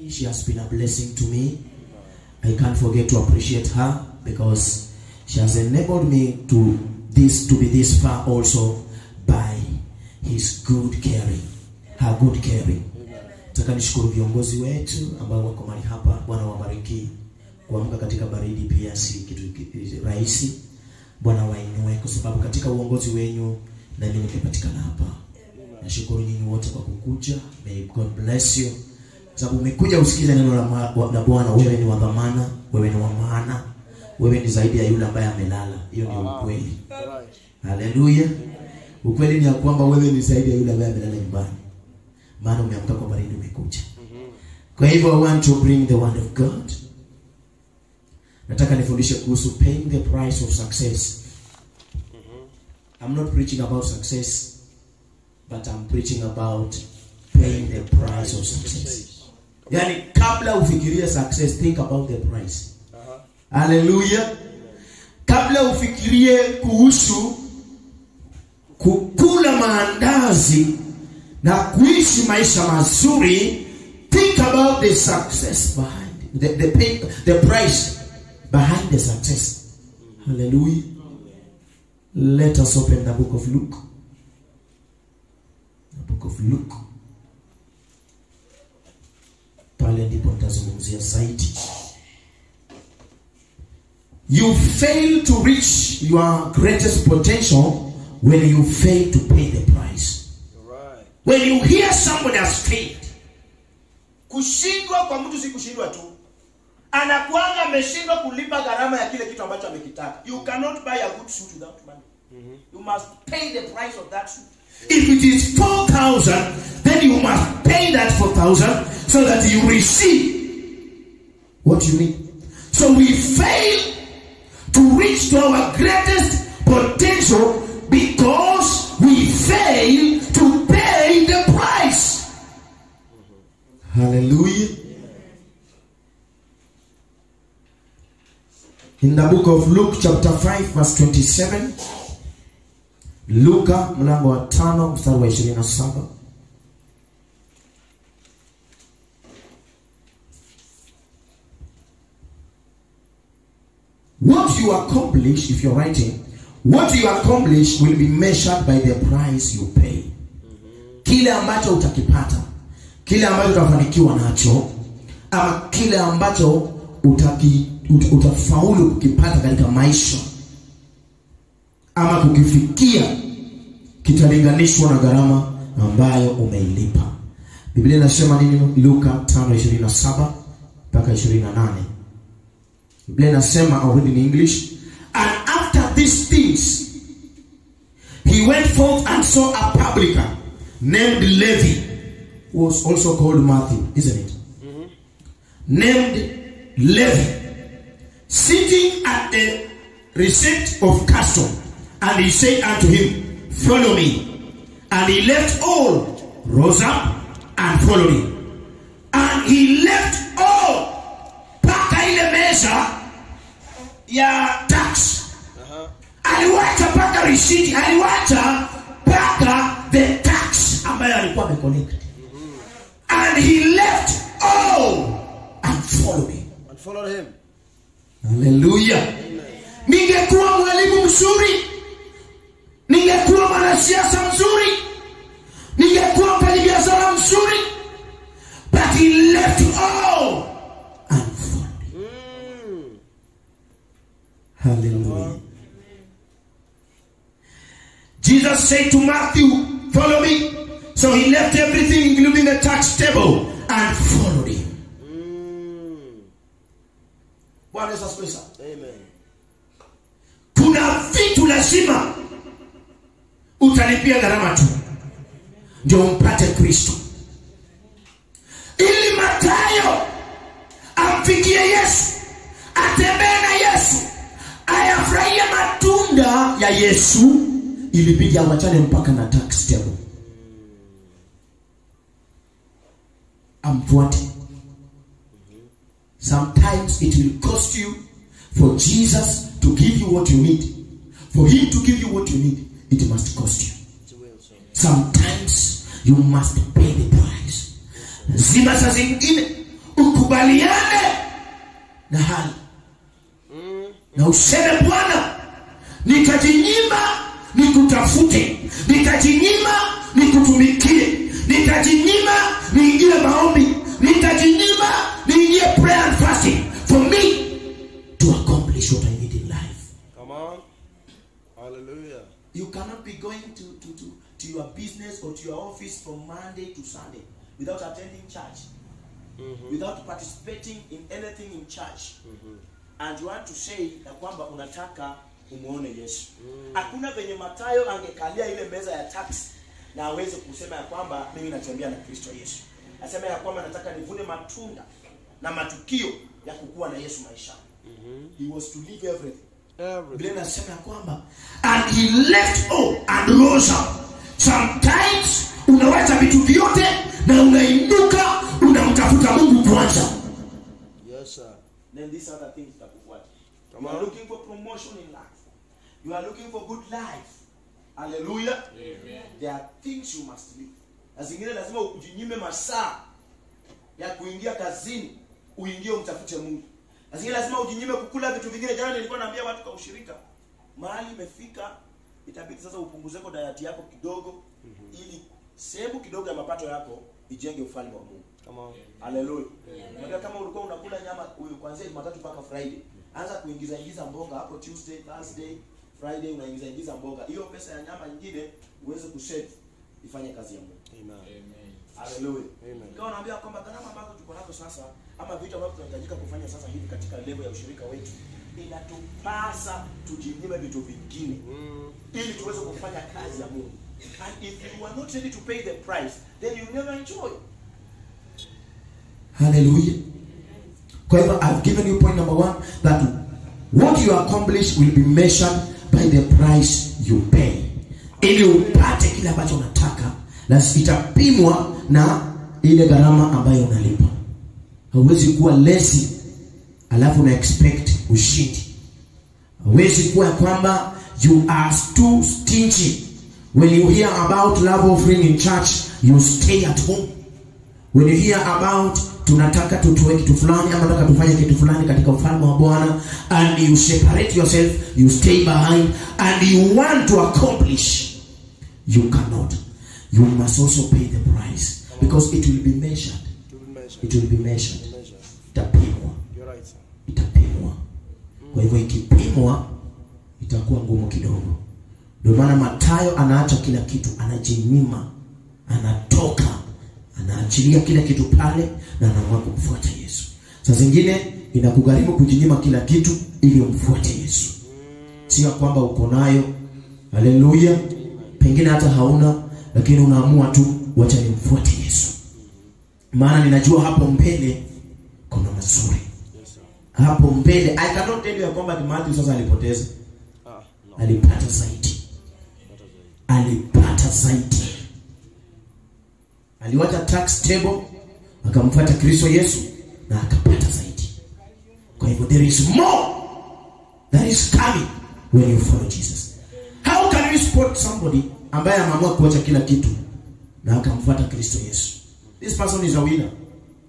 She has been a blessing to me. I can't forget to appreciate her because she has enabled me to be this far also by his good caring, her good caring. Nataka nishukuru viongozi wetu ambao wako mahali hapa. Bwana wabariki. Kuamka katika baridi pia si kitu rahisi. Bwana wainue kwa sababu katika uongozi wenu na mimi nimepatikana hapa. Nashukuru nyinyi wote kwa kukuja. May God bless you. Sababu umekuja usikize neno la Bwana. Wewe ni wa dhamana, wewe ni wa maana, wewe ni zaidi ya yule ambaye amelala. Hiyo ni ukweli. Haleluya. Ukweli ni ya kwamba wewe ni zaidi ya yule ambaye amelala nyumbani. Maana umeamka kwa baridi umekuja. Kwa hivyo I want to bring the word of God. Nataka nifundishe kuhusu paying the price of success. I'm not preaching about success, but I'm preaching about paying the price of success. Yani kabla ufikirie success, think about the price. Hallelujah. Kabla ufikirie kuhusu kukula maandazi na kuishi maisha mazuri, think about the success behind the price behind the success. Hallelujah. Let us open the book of Luke. The book of Luke. Pale ndipo nitazungumzia zaidi. You fail to reach your greatest potential when you fail to pay the price. Right. When you hear somebody has failed. Kushindwa kwa mtu si kushindwa tu. Anakuanga ameshindwa kulipa gharama ya kile kitu ambacho amekitaka. You cannot buy a good suit without money. You must pay the price of that suit. If it is 4,000, then you must pay that 4,000 so that you receive what you need. So we fail to reach to our greatest potential because we fail to pay the price. Hallelujah. In the book of Luke chapter 5 verse 27. Luka mlango wa 5 mstari wa 27. What you accomplish, if you're writing, what you accomplish will be measured by the price you pay. Kile ambacho utakipata, kile ambacho utafanikiwa nacho, ama kile ambacho utafaulu kukipata katika maisha, ama kukifikia, kitalinganishwa na gharama ambayo umeilipa. Biblia inasema nini? Luka 5:27 mpaka 28. Biblia inasema, I'll read in English. And after these things, he went forth and saw a publican named Levi, who was also called Matthew, isn't it? Named Levi, sitting at the receipt of custom. And he said unto him, follow me. And he left all, rose up, and followed him. And he left all, paka ile meza ya tax. Aliwacha paka receipt, aliwacha paka the tax ambayo alikuwa amecollect. And he left all and followed him. And followed him. Hallelujah. Ningekuwa mwalimu mzuri, ningekuwa mwanasiasa mzuri, ningekuwa mfanyabiashara mzuri, but he left all and followed him. Hallelujah. Jesus said to Matthew, follow me. So he left everything, including the tax table, and followed him. Bwana Yesu asifiwe. Amen. Kuna vitu lazima utalipia gharama tu ndio umpate Kristo. Ili Mathayo amfikie Yesu, atembee na Yesu, ayafurahie matunda ya Yesu, ilibidi awachane mpaka na tax table. Amfuate. Sometimes it will cost you for Jesus to give you what you need. For him to give you what you need, it must cost you. Sometimes you must pay the price. Zima saa zingine ukubaliane na hali na useme, Bwana, nitajinyima nikutafute, nitajinyima nikutumikie, nitajinyima niingie maombi, nitajinyima niingie prayer and fasting for me to accomplish what I need in life. Come on. Hallelujah. You cannot be going to your business or to your office from Monday to Sunday without attending church, without participating in anything in church. And you want to say na kwamba unataka umuone Yesu. Hakuna venye Mathayo angekalia ile meza ya tax na aweze kusema ya kwamba mimi natembea na Kristo Yesu. Asema ya kwamba nataka nivune matunda na matukio ya kukua na Yesu maisha. He was to leave everything. Biblia inasema ya kwamba and he left all and rose up. Sometimes unawacha vitu vyote na unainuka unamtafuta Mungu kwanza. Yes, sir. Then these other things that we want. You are looking for promotion in life. You are looking for good life. Hallelujah. Amen. There are things you must leave. Na zingine lazima ujinyime masaa ya kuingia kazini, uingie umtafute Mungu. Na zingine lazima ujinyime kukula vitu vingine. Jana nilikuwa naambia watu kwa ushirika, mahali imefika itabidi sasa upunguzeko diet yako kidogo ili sehemu kidogo ya mapato yako ijenge ufalme wa Mungu. Come on. Hallelujah. Unajua kama ulikuwa unakula nyama kuanzia Jumatatu mpaka Friday, anza kuingiza mboga hapo Tuesday, Thursday, Friday unaingiza mboga. Hiyo pesa ya nyama nyingine uweze kusave ifanye kazi ya Mungu. Amen. Hallelujah. Amen. Kwa naambia kwamba kama ambazo tuko nazo sasa ama vitu ambavyo tunahitajika kufanya sasa hivi katika level ya ushirika wetu, inatupasa tujinyime vitu vingine ili tuweze kufanya kazi ya Mungu. And if you are not ready to pay the price, then you never enjoy. Hallelujah. Kwa hivyo I've given you point number 1 that what you accomplish will be measured by the price you pay. Ili upate kile ambacho unataka, lazima itapimwa na ile gharama ambayo unalipa. Hauwezi kuwa lazy alafu na expect ushindi. Hauwezi kuwa kwamba you are too stingy. When you hear about love offering in church, you stay at home. When you hear about tunataka tutoe kitu fulani ama tunataka tufanye kitu fulani katika ufalme wa Bwana, and you separate yourself, you stay behind, and you want to accomplish, you cannot. You must also pay the price because it will be measured. It will be measured. Itapimwa. You're right, sir. Itapimwa. Kwa hivyo ikipimwa itakuwa ngumu kidogo. Ndio maana Mathayo anaacha kila kitu, anajinyima, anatoka, anaachilia kila kitu pale na anaamua kumfuata Yesu. Saa zingine inakugharimu kujinyima kila kitu ili umfuate Yesu. Sio kwamba uko nayo. Haleluya. Pengine hata hauna, lakini unaamua tu wacha nimfuate Yesu. Maana ninajua hapo mbele kuna mazuri. Hapo mbele I cannot tell you kwamba Matthew sasa alipoteza. No. Alipata zaidi. Alipata zaidi. Aliwacha tax table akamfuata Kristo Yesu na akapata zaidi. Kwa hivyo there is more that is coming when you follow Jesus. How can you support somebody ambaye ameamua kuacha kila kitu na akamfuata Kristo Yesu? This person is a winner.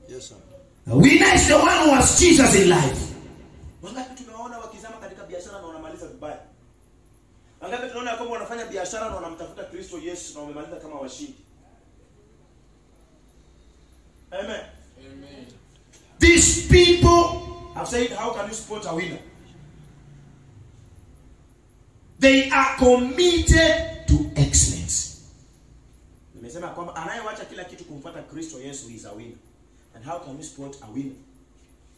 Yes, sir. A winner is the one who has Jesus in life. Wangapi tunaona wakizama katika biashara na wanamaliza vibaya? Wangapi tunaona kwamba wanafanya biashara na wanamtafuta Kristo Yesu na wamemaliza kama washindi? Amen. Amen. These people have said, how can you support a winner? They are committed to excellence. Nimesema kwamba anayewacha kila kitu kumfuata Kristo Yesu is a winner. And how can we support a winner?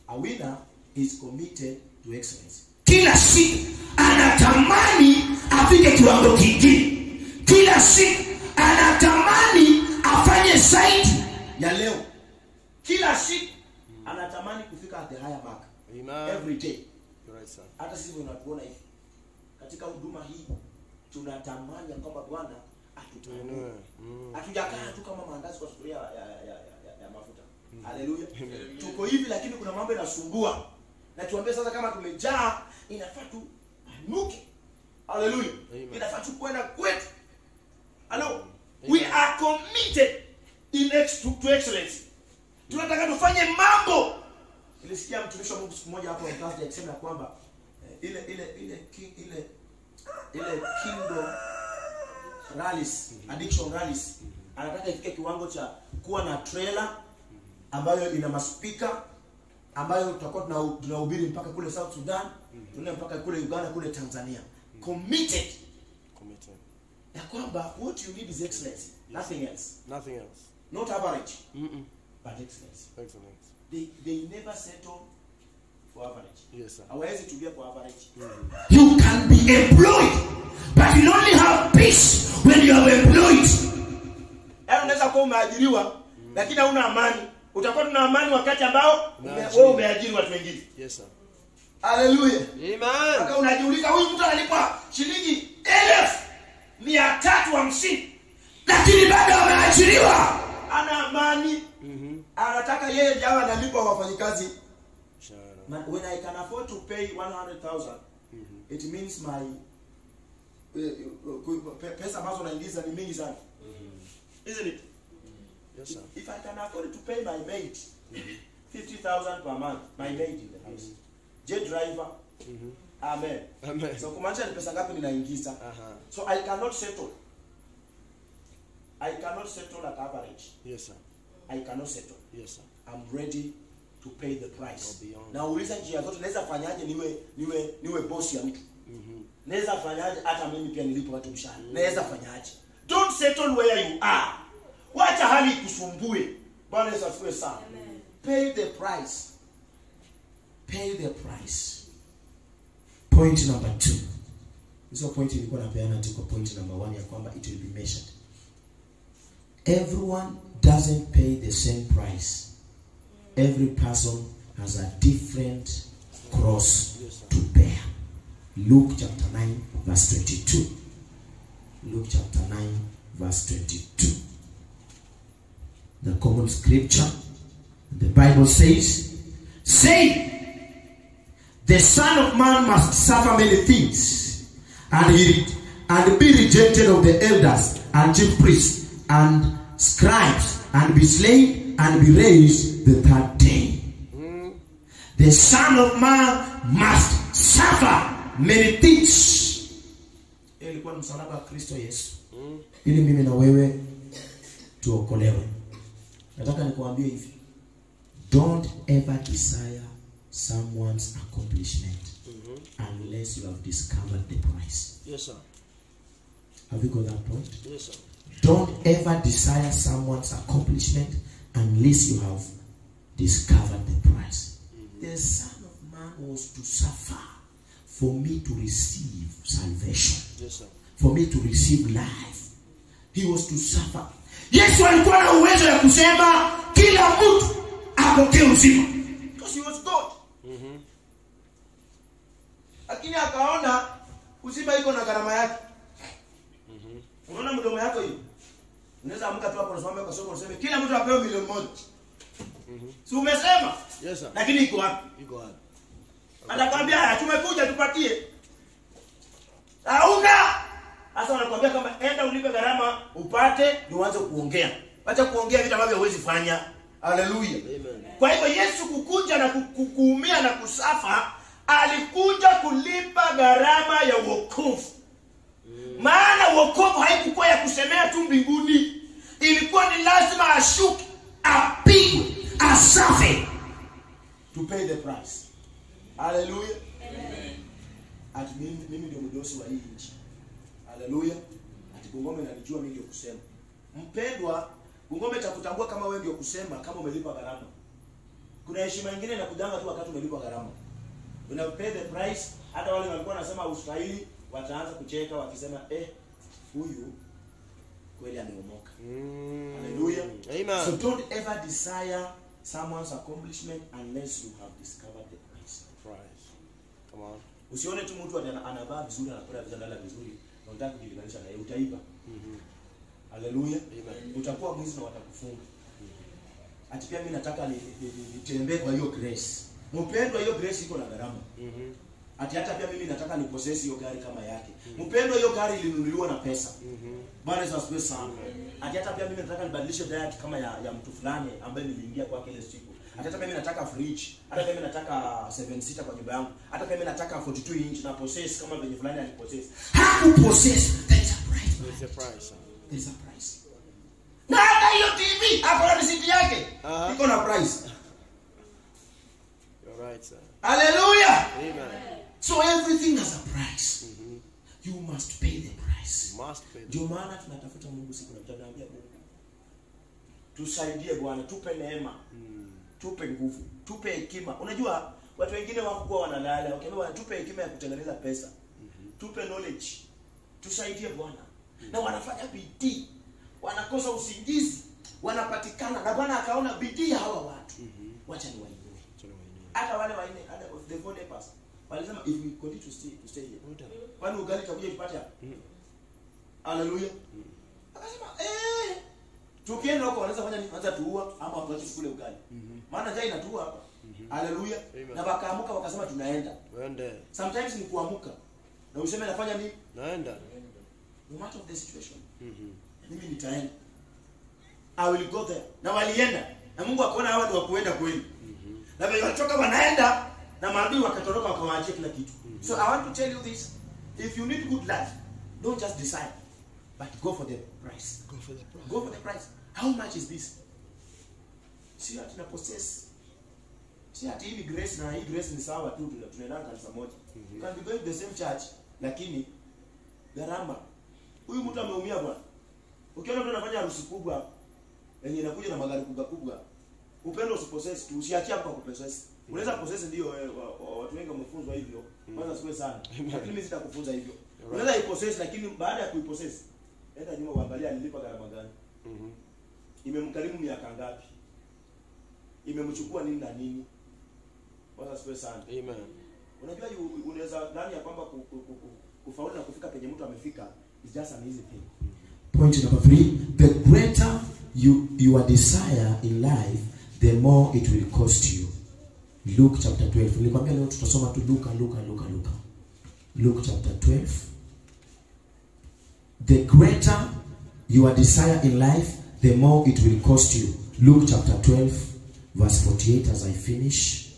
A winner is committed to excellence. Kila siku anatamani afike kiwango kingine. Kila siku anatamani afanye zaidi ya leo. Kila siku anatamani kufika at the higher mark. Amen. Every day. You're right, sir. Hata sisi tunatuona hivi. Katika huduma hii tunatamani kwamba Bwana atutanue. Hatujakaa tu kama maandazi kwa sufuria ya mafuta. Haleluya. Tuko hivi lakini kuna mambo yanasumbua. Na tuambie sasa kama tumejaa inafaa tu anuke. Haleluya. Inafaa tu kwenda kwetu. Hello. We are committed to excellence. Tunataka tufanye mambo nilisikia mtumishi wa Mungu siku moja hapo Thursday akisema kwamba ile kingdom rallies, addiction rallies, anataka ifike kiwango cha kuwa na trailer ambayo ina maspika ambayo tutakuwa tunahubiri mpaka kule South Sudan, tunaenda mpaka kule Uganda, kule Tanzania. Committed. Ya kwamba what you need is excellence, nothing else. Not average. But excellence. They never settle for average. Yes, sir. Hawezi tulia kwa average. You can be employed, but you only have peace when you are employed. Yaani unaweza kuwa umeajiriwa lakini hauna amani. Utakuwa na amani wakati ambao wewe umeajiri watu wengine. Yes, sir. Hallelujah. Amen. Sasa unajiuliza huyu mtu analipwa shilingi 1,350 lakini bado ameajiriwa. Ana amani. Anataka yeye jawa analipwa wafanyikazi. When I can afford to pay 100,000, it means my pesa ambazo naingiza ni mingi sana. Isn't it? Yes, sir. If I can afford to pay my maid 50,000 per month, my maid in the house, jet driver, amen. So kumaanisha ni pesa ngapi ninaingiza? So I cannot settle. at average. Yes, sir. I cannot settle. Yes, sir. I'm ready to pay the price. Beyond. Na uliza njia zote naweza fanyaje niwe boss ya mtu. Naweza fanyaje hata mimi pia nilipo watu mshahara. Naweza fanyaje? Don't settle where you are. Wacha hali kusumbue. Bwana Yesu asifiwe sana. Pay the price. Pay the price. Point number 2. Hizo point ilikuwa napeana tu kwa point number 1 ya kwamba it will be measured. Everyone doesn't pay the same price. Every person has a different cross to bear. Luke chapter 9 verse 22. Luke chapter 9 verse 22. The common scripture. The Bible says, "Say, the Son of Man must suffer many things, and be rejected of the elders and chief priests and scribes, and be slain and be raised the third day." The Son of Man must suffer many things. Ilikuwa msalaba wa Kristo Yesu. Ili mimi na wewe tuokolewe. Nataka nikuambie hivi. Don't ever desire someone's accomplishment unless you have discovered the price. Yes, sir. Have you got that point? Yes, sir. Don't ever desire someone's accomplishment unless you have discovered the price. The Son of Man was to suffer for me to receive salvation. Yes, sir. For me to receive life. He was to suffer. Yesu alikuwa na uwezo ya kusema kila mtu apokee uzima. Because he was God. Lakini akaona uzima iko na gharama yake. Unaona mdomo yako hiyo? Unaweza amka tu hapo unasimama kwa soko unasema kila mtu apewe milioni 1. Si umesema? Yes, sir. Lakini iko wapi? Iko wapi? Anakuambia tumekuja tupatie. Hauna. Sasa wanakuambia kama enda ulipe gharama upate ndio uanze kuongea. Acha kuongea vitu ambavyo huwezi fanya. Haleluya. Amen. Kwa hivyo Yesu kukuja na kuumia na kusafa, alikuja kulipa gharama ya wokovu. Maana wokovu haikuwa ya kusemea tu mbinguni. Ilikuwa ni lazima ashuke, apigwe, asafe to pay the price. Haleluya. Amen. Ati mimi ndio mdosi wa hii nchi. Haleluya. Ati Bungome ananijua mimi ndio kusema. Mpendwa, Bungome itakutambua kama wewe ndio kusema kama umelipa gharama. Kuna heshima nyingine inakujanga tu wakati umelipa gharama. Una pay the price, hata wale walikuwa wanasema ustahili wataanza kucheka wakisema huyu kweli ameomoka. Haleluya. Amen. So don't ever desire someone's accomplishment unless you have discovered the price. Come on. Usione tu mtu anavaa vizuri anakula vitandala vizuri na unataka kujilinganisha na yeye, utaiba. Haleluya. Amen. Utakuwa mwizi na watakufunga. Ati pia mimi nataka nitembee kwa hiyo grace. Mpendwa, hiyo grace iko na gharama. Ati hata pia mimi nataka ni possess hiyo gari kama yake. Mpendwa, hiyo gari ilinunuliwa na pesa. Bwana Yesu asifiwe sana. Ati hata pia mimi nataka nibadilishe diet kama ya mtu fulani ambaye niliingia kwake ile siku. Hata mimi nataka fridge, hata mimi nataka 7 seater kwa nyumba yangu, hata mimi nataka 42 inch na possess kama venye fulani alipossess. Hakupossess, there is a price. There is a price. There is a price. Na hata hiyo TV hapo na receipt yake iko na price. You're right, sir. Hallelujah. Amen. So everything has a price. You must pay the price. You must pay. Ndio maana tunatafuta Mungu siku na mchana, ambia Mungu, tusaidie Bwana, tupe neema. Tupe nguvu, tupe hekima. Unajua watu wengine wako wanalala, wakiambiwa tupe hekima ya kutengeneza pesa. Tupe knowledge. Tusaidie Bwana. Na wanafanya bidii. Wanakosa usingizi, wanapatikana. Na Bwana akaona bidii hawa watu. Wacha ni wainue. Hata wale waine, hata of the four lepers. Walisema if we continue to stay here. Kwani ugali takuja ipate hapa? Hallelujah. Akasema tukienda huko wanaweza fanya nini? Anza tuua ama watuache kule ugali. Maana njaa inatuua hapa. Hallelujah. Na wakaamuka wakasema tunaenda. Waende. Sometimes ni kuamuka. Na useme nafanya nini? Naenda. No matter of the situation. Mimi nitaenda. I will go there. Na walienda. Na Mungu akaona hawa ndio wakuenda kweli. Na wale watoka wanaenda na maadui wakatoroka wakawaachia kila kitu. So I want to tell you this. If you need good life, don't just decide, but go for the price. Go for the price. Go for the price. How much is this? See ati na possess. See ati hii grace na hii grace ni sawa tu, tunaenda kanisa moja. You can be going to the same church, lakini gharama. Huyu mtu ameumia bwana. Ukiona mtu anafanya harusi kubwa yenye inakuja na magari kubwa, upendo usipossess tu, usiachie hapo kupossess. Unaweza possess ndio, watu wengi wamefunzwa hivyo. Kwanza siwe sana. Lakini mimi sitakufunza hivyo. Unaweza ipossess, lakini baada ya kuipossess, enda nyuma uangalia alilipa gharama gani. Imemkarimu miaka ngapi? Imemchukua nini na nini? Kwanza siwe sana. Amen. Unajua unaweza ndani ya kwamba kufaulu na kufika penye mtu amefika is just an easy thing. Point number 3, the greater your desire in life, the more it will cost you. Luke chapter 12. Nilikwambia leo tutasoma tu Luke chapter 12. The greater your desire in life, the more it will cost you. Luke chapter 12 verse 48 as I finish.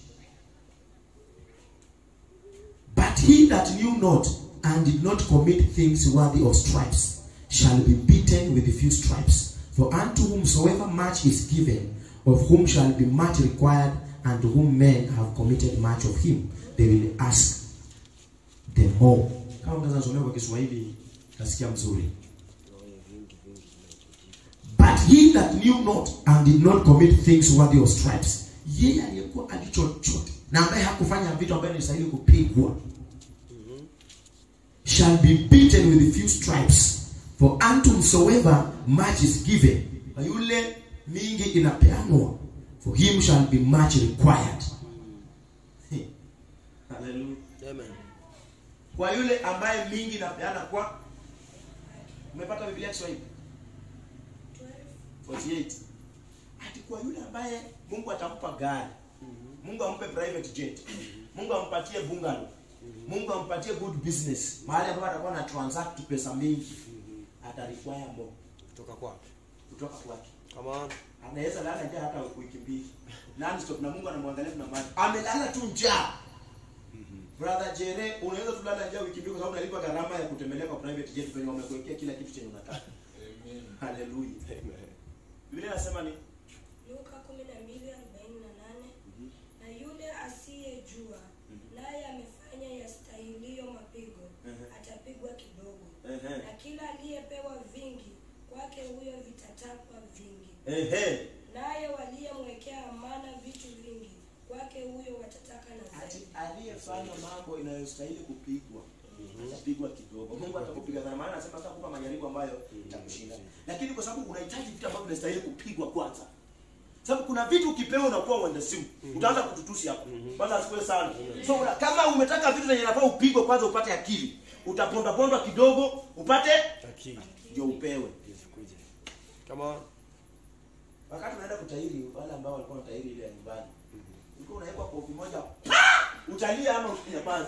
But he that knew not and did not commit things worthy of stripes shall be beaten with a few stripes. For unto whomsoever much is given, of whom shall be much required, and to whom men have committed much of him, they will ask the more. Kama unaweza kusomea kwa Kiswahili nasikia mzuri. But he that knew not and did not commit things worthy of stripes, yeye aliyekuwa alichochote na ambaye hakufanya vitu ambavyo ni sahihi kupigwa, shall be beaten with a few stripes. For unto whomsoever much is given, yule mingi inapeanwa, for him shall be much required. Hallelujah. Amen. Kwa yule ambaye mingi inapeana kwa, umepata Biblia Kiswahili 48. Hadi kwa yule ambaye Mungu atampa gari, Mungu ampe private jet, Mungu ampatie bungalow, Mungu ampatie good business, mahali ambapo atakuwa na transact pesa mingi, ata require more kutoka kwake. Come on. Anaweza lala njaa hata wiki mbili. Non stop, na Mungu anamwangalia na maji. Amelala tu njaa. Brother Jere, unaweza tulala njaa wiki mbili kwa sababu unalipa gharama ya kutembelea kwa private jet kwenye wamekuwekea kila kitu chenye unataka. Amen. Hallelujah. Amen. Biblia inasema ni Luka 12:48, na yule asiyejua naye amefanya yastahilio mapigo, atapigwa kidogo. Na kila aliyepewa vingi, kwake huyo vitatapwa vingi. Naye waliyemwekea amana vitu vingi, kwake huyo watataka na zaidi. Aliyefanya mambo inayostahili kupigwa, atapigwa kidogo. Mungu atakupiga sana, maana anasema atakupa majaribu ambayo itakushinda. Lakini kwa sababu unahitaji vitu ambavyo vinastahili kupigwa kwanza. Sababu kuna vitu ukipewa unakuwa uende simu. Utaanza kututusi hapo. Kwanza asikue sana. So kama umetaka vitu zenye nafaa upigwe kwanza upate akili. Utaponda kidogo upate akili ndio upewe. Come on. Wakati unaenda kutahiri, wale ambao walikuwa wanatahiri ile ya nyumbani, ulikuwa unawekwa kofi moja, utalia ama ukinyamaza.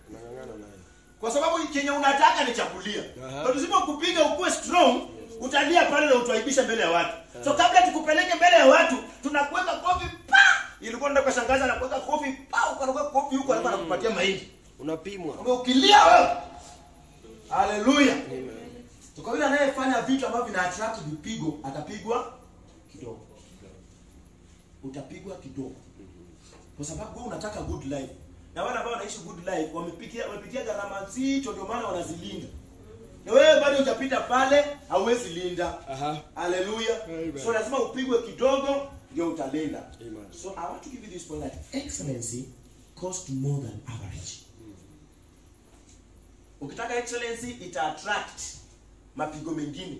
Unangangana naye. Kwa sababu kenye unataka ni chakulia. Kwa lazima kupiga ukue strong, utalia pale na utaibisha mbele ya watu. So kabla tukupeleke mbele ya watu, tunakuweka kofi pa! Ilikuwa ndio kashangaza na kuweka kofi, pao kanakuwa kofi huko alafu anakupatia mahindi. Unapimwa. Ukilia wewe. Haleluya. Amen. Kwa yule anayefanya vitu ambavyo vina attract vipigo atapigwa kidogo. Utapigwa kidogo. Kwa sababu wewe unataka good life. Na wale ambao wanaishi good life wamepitia gharama nzito ndio maana wanazilinda. Na wewe bado hujapita pale hauwezi linda. Haleluya. So lazima upigwe kidogo ndio utalinda. Amen. So I want to give you this point that excellency costs more than average. Ukitaka excellency ita attract mapigo mengine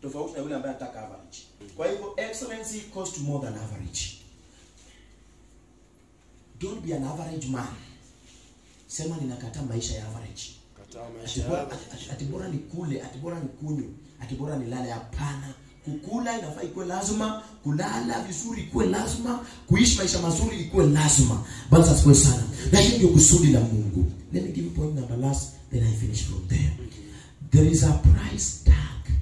tofauti na yule ambaye anataka average. Kwa hivyo excellency costs more than average. Don't be an average man. Sema ninakataa maisha ya average. Kataa maisha ya average. Ati bora nikule, ati bora nikunywe, ati bora nilale. Hapana. Kukula inafaa ikuwe lazima, kulala vizuri ikuwe lazima, kuishi maisha mazuri ikuwe lazima. Bwana asifiwe sana. Na hiyo ndio kusudi la Mungu. Let me give you point number last, then I finish from there. There is a price tag.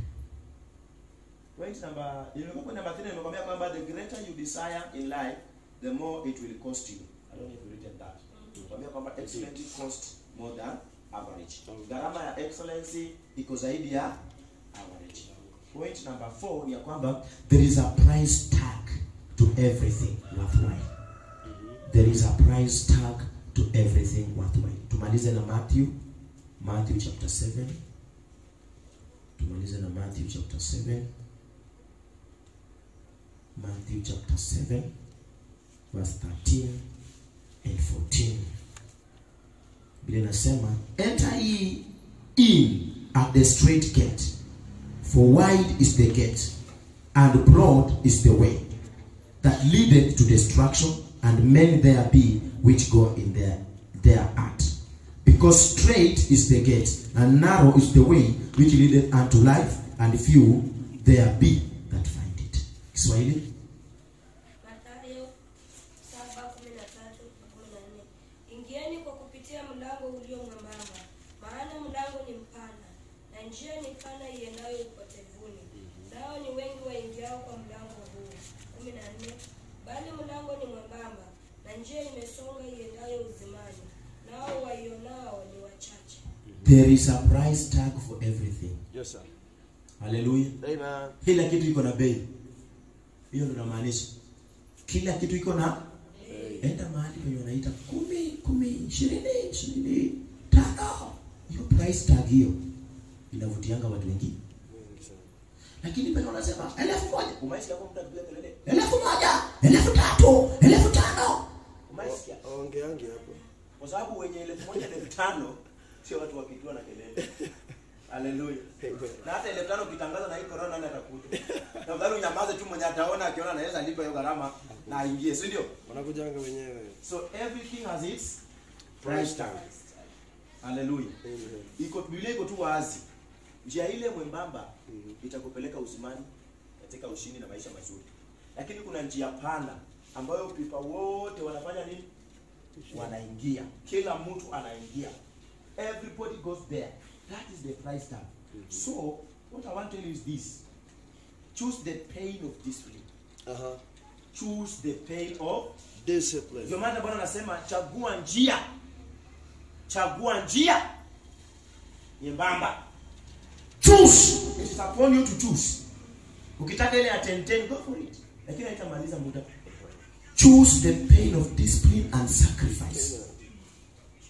Point number 3 nimekwambia kwamba the greater you desire in life, the more it will cost you. I don't know if you written that. Nimekwambia kwamba excellency costs more than average. Gharama ya excellency iko zaidi ya average. Point number 4 ni kwamba there is a price tag to everything worthwhile. There is a price tag to everything worthwhile. Tumalize na Matthew chapter 7. Tumalize na Matthew chapter 7. Matthew chapter 7 verse 13 and 14. Biblia inasema, enter ye in at the straight gate, for wide is the gate, and broad is the way that leadeth to destruction, and many there be which go in thereat. Because straight is the gate, and narrow is the way which leadeth unto life, and few there be that find it. Kiswahili. Mathayo 7:13-14. Ingieni kwa kupitia mlango ulio mwembamba, maana mlango ni mpana na njia ni pana iendayo upotevuni, nao ni wengi waingiao kwa mlango huu. 14. Bali mlango ni mwembamba na njia imesonga iendayo uzimani, nao waionao ni wachache. There is a price tag for everything. Yes sir. Hallelujah. Amen. Kila kitu iko na bei. Hiyo ndio namaanisha. Kila kitu iko na bei. Enda mahali penye wanaita 10, 20, 25. Hiyo price tag hiyo inavutianga watu wengi. Lakini penye wanasema 1000, umaisikia kwa mtu akipiga kelele 1000, 3000, 5000. Umaisikia? Ongeange hapo. Kwa sababu wenye 1000, 5000 sio watu wakitua na kelele. Hallelujah. Na hata 5000 ukitangaza na hii corona nani atakuja? Na bado unyamaze tu, mwenye ataona akiona anaweza lipa hiyo gharama na aingie, si ndio? Wanakujanga wenyewe. So everything has its price tag. Hallelujah. Amen. Iko Biblia iko tu wazi. Njia ile mwembamba itakupeleka uzimani katika ushindi na maisha mazuri. Lakini kuna njia pana ambayo pipa wote wanafanya nini? Wanaingia. Kila mtu anaingia. Everybody goes there. That is the price tag. So, what I want to tell you is this. Choose the pain of discipline. Choose the pain of discipline. Ndio maana Bwana anasema chagua njia. Chagua njia nyembamba. Choose. It is upon you to choose. Ukitaka ile ya 10 go for it. Lakini haitamaliza muda. Choose the pain of discipline and sacrifice.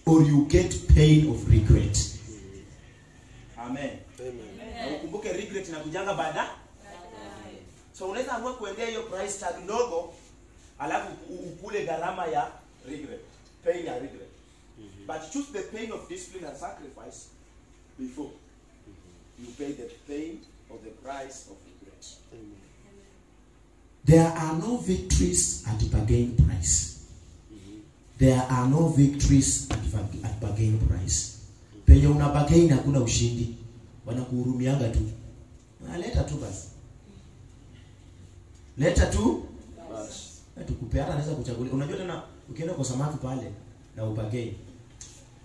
Or you get pain of regret. Amen. Amen. Na ukumbuke regret inakujanga baada. So unaweza amua kuendea hiyo price tag ndogo alafu ukule gharama ya regret. Pain ya regret. But choose the pain of discipline and sacrifice before you pay the pain of the price of regret. Amen. There are no victories at bargain price. There are no victories at bargain price. Penye una bargain hakuna ushindi. Wanakuhurumianga tu. Leta tu basi. Leta tu basi. Tukupe hata anaweza kuchagulia. Unajua tena ukienda kwa samaki pale na ubagain.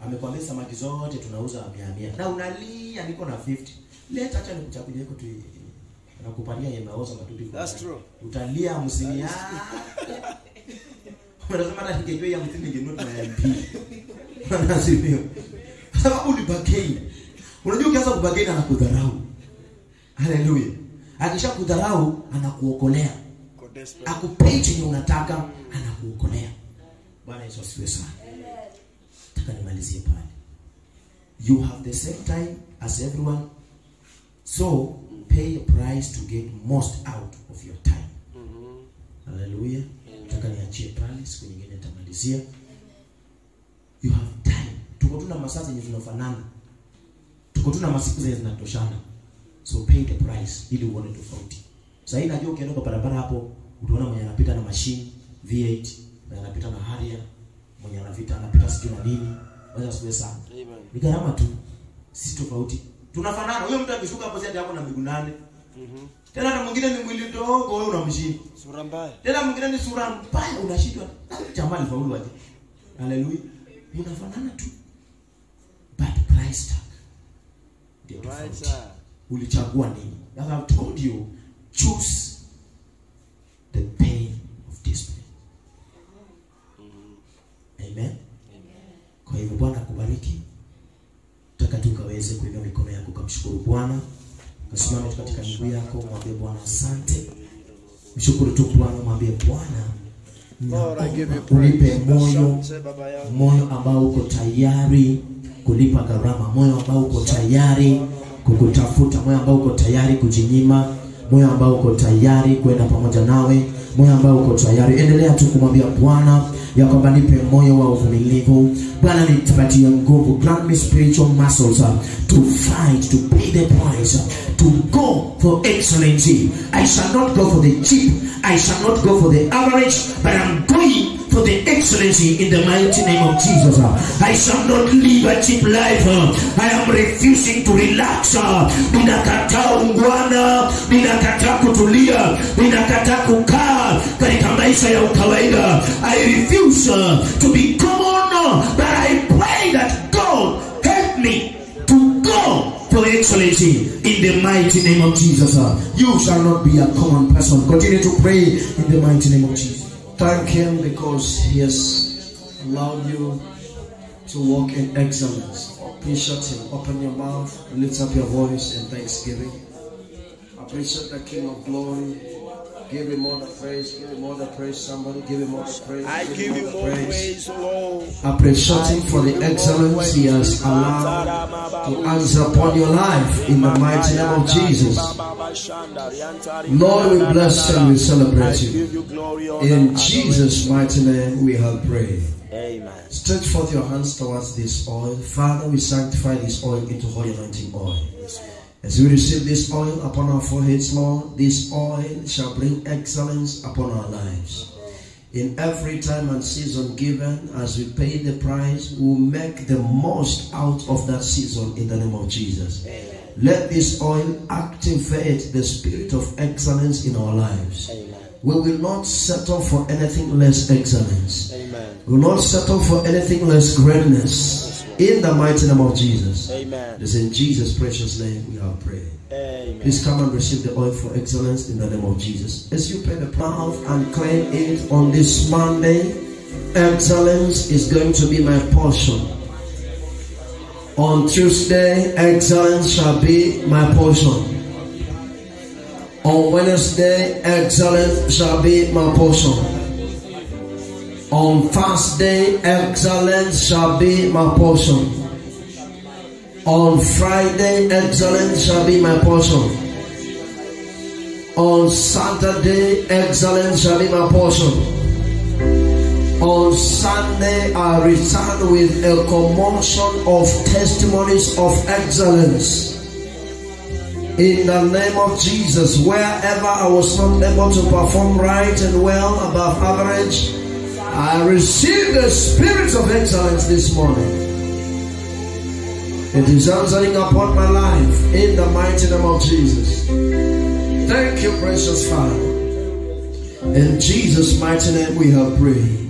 Amekwambia samaki zote tunauza 100. Na unalia niko na 50. Leta acha nikuchagulie iko tu. Anakupatia yeye maoza matuti. That's true. Utalia msinia. Unasema hata ningejua ya mtu ningenunua na MP. Anasifio. Sababu ni bargain. Unajua ukianza kubargain anakudharau. Haleluya. Akishakudharau anakuokolea. Akupei chenye unataka anakuokolea. Bwana Yesu asifiwe sana. Nataka nimalizie pale. You have the same time as everyone. So pay a price to get most out of your time. Hallelujah. Nataka niachie pale, siku nyingine nitamalizia. You have time. Tuko tuna masaa zenye zinafanana. Tuko tuna masiku zenye zinatoshana. So pay the price ili uone tofauti. Sasa hivi najua ukienda kwa barabara hapo, utaona mwenye anapita na machine V8, mwenye anapita na Harrier, mwenye anapita sijui na nini. Wacha siwe sana. Ni gharama tu. Si tofauti. Tunafanana. Huyo mtu akishuka hapo sasa hapo na miguu 8. Tena na mwingine ni mwili ndogo, wewe unamshinda. Sura mbaya. Tena mwingine ni sura mbaya, unashindwa. Jamaa alifaulu aje. Haleluya. Unafanana tu. But price tag. Ndio tofauti. Ulichagua nini? As I've told you, choose the pain of discipline. Amen. Kwa hivyo Bwana akubariki. Nataka tukaweze kuinua mikono yako kumshukuru Bwana. Kasimame katika miguu yako, mwambie Bwana asante. Mshukuru tu Bwana, mwambie Bwana ulipe moyo ambao uko tayari kulipa gharama, moyo ambao uko tayari kukutafuta, moyo ambao uko tayari kujinyima, moyo ambao uko tayari kwenda pamoja nawe, moyo ambao uko tayari. Endelea tu kumwambia Bwana ya kwamba nipe moyo wa uvumilivu. Bwana nipatie nguvu. Grant me spiritual muscles to fight, to pay the price, to go for excellency. I shall not go for the cheap. I shall not go for the average, but I'm going for the excellency in the mighty name of Jesus. I shall not live a cheap life. I am refusing to relax. Ninakataa ungwana, ninakataa kutulia, ninakataa kukaa katika maisha ya ukawaida. I refuse to be common, but I pray that God help me to go for excellency in the mighty name of Jesus. You shall not be a common person. Continue to pray in the mighty name of Jesus. Thank Him because He has allowed you to walk in excellence. Appreciate Him. Open your mouth, lift up your voice in thanksgiving. Appreciate the King of Glory. Give Him all the praise. Give Him all the praise. Somebody give Him all the praise. I give you more praise, Lord. Appreciate Him for the excellence He has allowed to answer upon your life in the mighty name of Jesus. Lord, we bless and we celebrate you. In Jesus' mighty name we have prayed. Amen. Stretch forth your hands towards this oil. Father, we sanctify this oil into holy anointing oil. As we receive this oil upon our foreheads, Lord, this oil shall bring excellence upon our lives. In every time and season given, as we pay the price, we will make the most out of that season in the name of Jesus. Amen. Let this oil activate the spirit of excellence in our lives. Amen. We will not settle for anything less excellence. Amen. We will not settle for anything less greatness. In the mighty name of Jesus. Amen. It is in Jesus' precious name we have prayed. Amen. Please come and receive the oil for excellence in the name of Jesus. As you pay the mouth and claim it on this Monday, excellence is going to be my portion. On Tuesday, excellence shall be my portion. On Wednesday, excellence shall be my portion. On Thursday, excellence shall be my portion. On Friday, excellence shall be my portion. On Saturday, excellence shall be my portion. On Sunday, I return with a commotion of testimonies of excellence. In the name of Jesus, wherever I was not able to perform right and well above average, I receive the spirit of excellence this morning. It is answering upon my life in the mighty name of Jesus. Thank you, precious Father. In Jesus' mighty name we have prayed.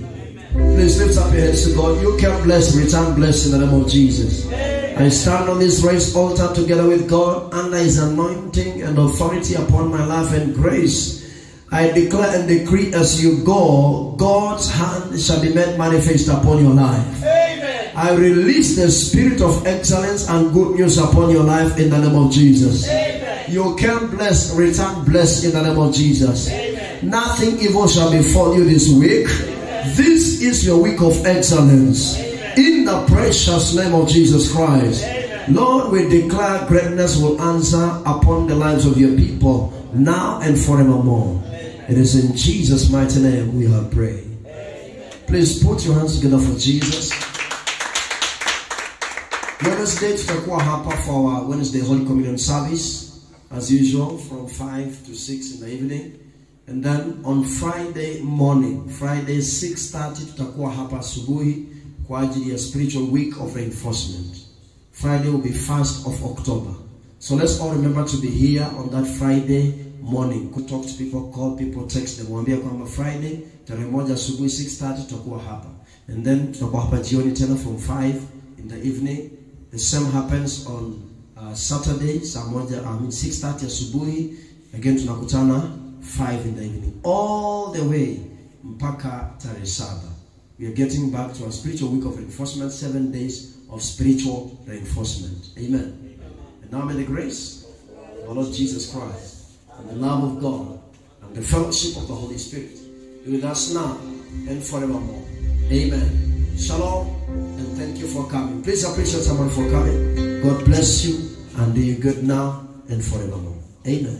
Please lift up your hands to God. You can bless, return bless in the name of Jesus. I stand on this raised altar together with God under His anointing and authority upon my life and grace. I declare and decree as you go, God's hand shall be made manifest upon your life. Amen. I release the spirit of excellence and good news upon your life in the name of Jesus. Amen. You can bless, return blessed in the name of Jesus. Amen. Nothing evil shall befall you this week. Amen. This is your week of excellence. Amen. In the precious name of Jesus Christ. Amen. Lord, we declare greatness will answer upon the lives of your people now and forevermore. It is in Jesus' mighty name we have prayed. Amen. Please put your hands together for Jesus. Wednesday tutakuwa hapa for our Wednesday Holy Communion service as usual from 5 to 6 in the evening, and then on Friday morning, Friday 6:30 tutakuwa hapa asubuhi kwa ajili ya spiritual week of reinforcement. Friday will be 1st of October. So let's all remember to be here on that Friday morning. Could talk to people, call people, text them. Waambia kwamba Friday tarehe moja asubuhi 6:30 tutakuwa hapa. And then tutakuwa hapa jioni tena from 5 in the evening. The same happens on Saturday, 6:30 asubuhi. Again tunakutana 5 in the evening. All the way mpaka tarehe 7. We are getting back to our spiritual week of reinforcement, 7 days of spiritual reinforcement. Amen. And now may the grace of our Lord Jesus Christ and the love of God and the fellowship of the Holy Spirit be with us now and forevermore. Amen. Shalom, and thank you for coming. Please appreciate someone for coming. God bless you and do you good now and forevermore. Amen.